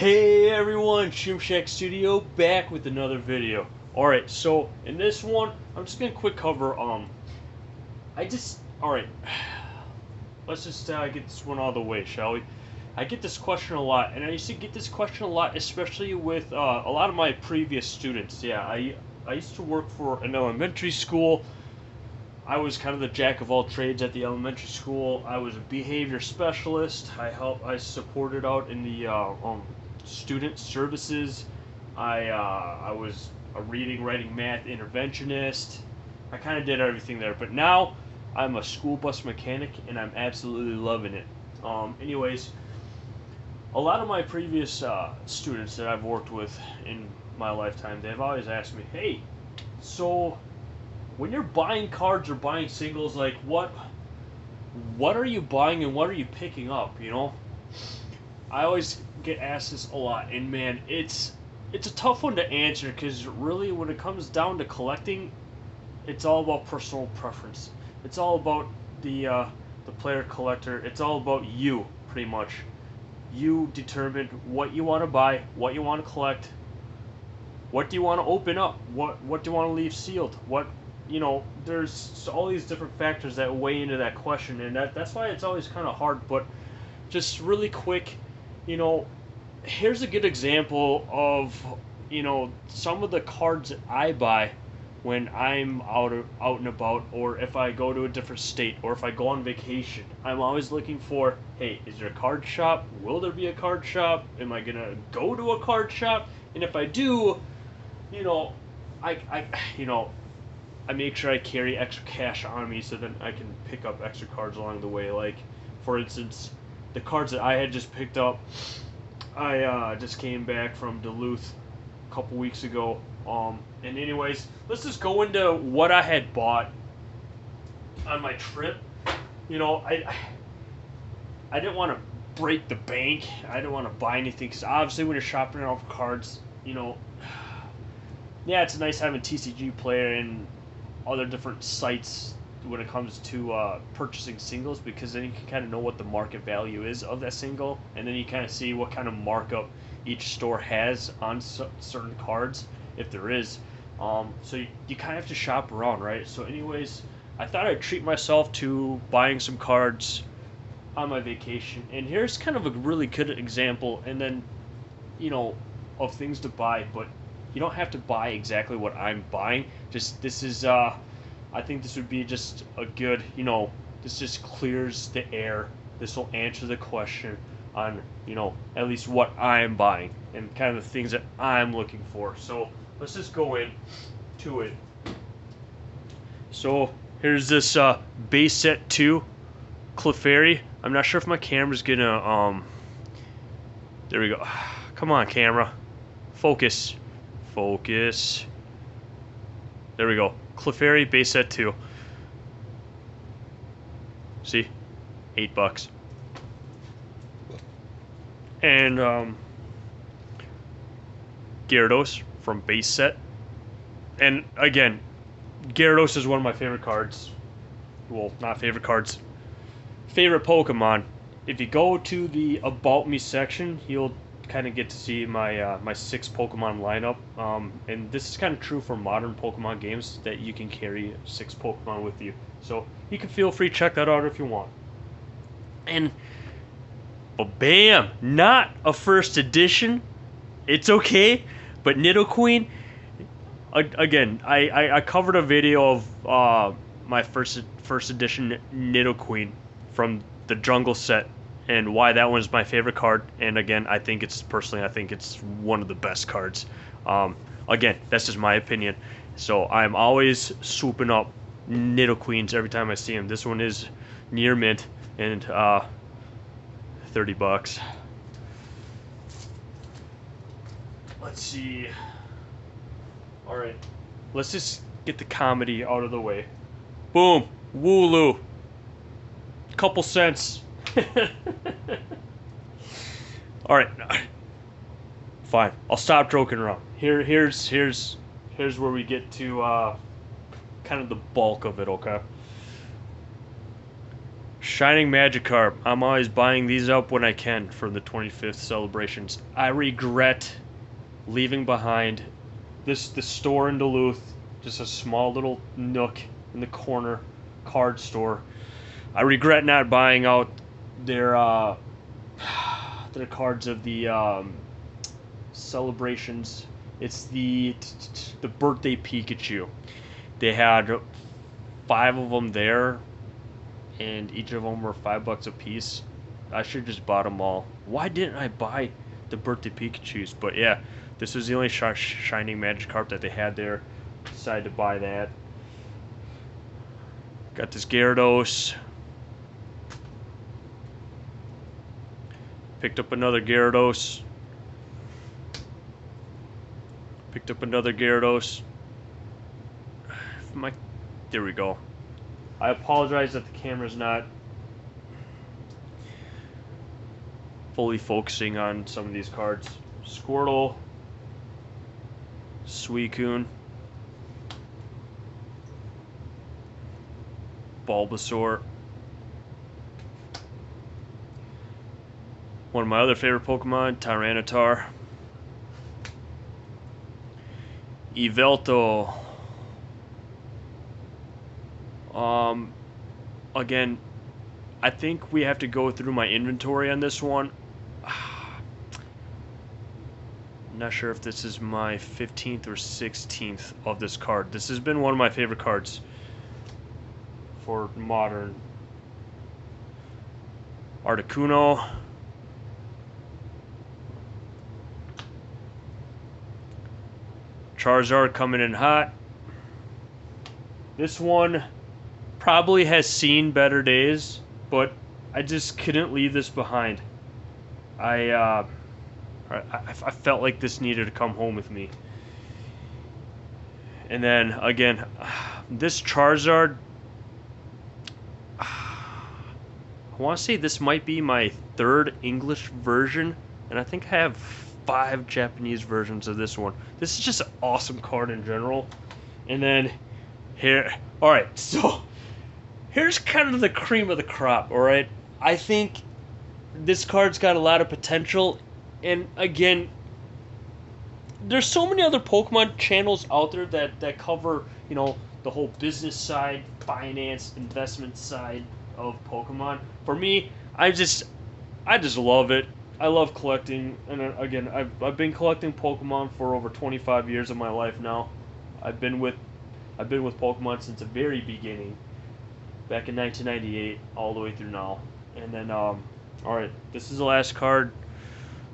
Hey everyone, ShimShack Studio back with another video. Alright, so in this one, I'm just gonna quick cover, alright, let's just get this one out of the way, shall we? I get this question a lot, and I used to get this question a lot, especially with a lot of my previous students. Yeah, I used to work for an elementary school. I was kind of the jack of all trades at the elementary school. I was a behavior specialist. I supported out in the student services. I was a reading, writing, math interventionist. I kind of did everything there. But now I'm a school bus mechanic, and I'm absolutely loving it. Anyways, a lot of my previous students that I've worked with in my lifetime, they've always asked me, "Hey, so when you're buying cards or buying singles, like what are you buying and what are you picking up?" You know, I always get asked this a lot, and man, it's a tough one to answer because really, when it comes down to collecting, it's all about personal preference. It's all about the player collector. It's all about you, pretty much. You determine what you want to buy, what you want to collect, what do you want to open up, what do you want to leave sealed, there's all these different factors that weigh into that question, and that's why it's always kind of hard. But just really quick, you know, here's a good example of, some of the cards that I buy when I'm out and about, or if I go to a different state, or if I go on vacation. I'm always looking for, hey, is there a card shop? Will there be a card shop? Am I gonna go to a card shop? And if I do, you know, I make sure I carry extra cash on me so then I can pick up extra cards along the way. Like, for instance, the cards that I had just picked up, I just came back from Duluth a couple weeks ago. And anyways, let's just go into what I had bought on my trip. I didn't want to break the bank. I didn't want to buy anything because obviously when you're shopping around for cards, yeah, it's nice having TCG Player and other different sites when it comes to purchasing singles, because then you can kind of know what the market value is of that single, and then you kind of see what kind of markup each store has on certain cards, if there is. So you kind of have to shop around, right? So anyways, I thought I'd treat myself to buying some cards on my vacation, and here's kind of a really good example, and then, of things to buy, but you don't have to buy exactly what I'm buying. Just this is I think this would be just a good, this just clears the air. This will answer the question on, at least what I'm buying and kind of the things that I'm looking for. So let's just go in to it. So here's this base set 2 Clefairy. I'm not sure if my camera's gonna there we go. Come on, camera. Focus. Focus. There we go. Clefairy base set 2. See? $8. And Gyarados from base set. And again, Gyarados is one of my favorite cards. Well, not favorite cards. Favorite Pokemon. If you go to the About Me section, you'll kind of get to see my my 6 Pokemon lineup. And this is kind of true for modern Pokemon games, that you can carry 6 Pokemon with you. So you can feel free to check that out if you want. But bam! Not a first edition. It's okay. But Nidoqueen, again, I covered a video of my first edition Nidoqueen from the Jungle set, and why that one's my favorite card. And again, I think it's one of the best cards. Again, that's just my opinion. So I'm always swooping up Nidoqueens every time I see them. This one is near mint, and $30. Let's see. All right, let's just get the comedy out of the way. Boom, Wooloo. Couple cents. All right, fine. I'll stop joking around. Here's where we get to kind of the bulk of it. Okay. Shining Magikarp. I'm always buying these up when I can for the 25th celebrations. I regret leaving behind the store in Duluth, just a small little nook in the corner card store. I regret not buying out their their cards of the celebrations. It's the birthday Pikachu. They had 5 of them there, and each of them were $5 a piece. I should just bought them all. Why didn't I buy the birthday Pikachus? But yeah, this was the only Shining Magikarp that they had there. Decided to buy that. Got this Gyarados. Picked up another Gyarados. Picked up another Gyarados. There we go. I apologize that the camera's not fully focusing on some of these cards. Squirtle, Suicune, Bulbasaur. One of my other favorite Pokemon, Tyranitar. Yveltal. Again, I think we have to go through my inventory on this one. I'm not sure if this is my 15th or 16th of this card. This has been one of my favorite cards for modern. Articuno. Charizard coming in hot. This one probably has seen better days, but I just couldn't leave this behind. I felt like this needed to come home with me. And then again, this Charizard, I want to say this might be my 3rd English version, and I think I have 5 Japanese versions of this one. This is just an awesome card in general. And then here, alright, so here's kind of the cream of the crop, alright? I think this card's got a lot of potential, and again, there's so many other Pokemon channels out there that cover, you know, the whole business side, finance, investment side of Pokemon. For me, I just love it. I love collecting, and again, I've been collecting Pokemon for over 25 years of my life now. I've been with Pokemon since the very beginning, back in 1998, all the way through now. And then, all right, this is the last card.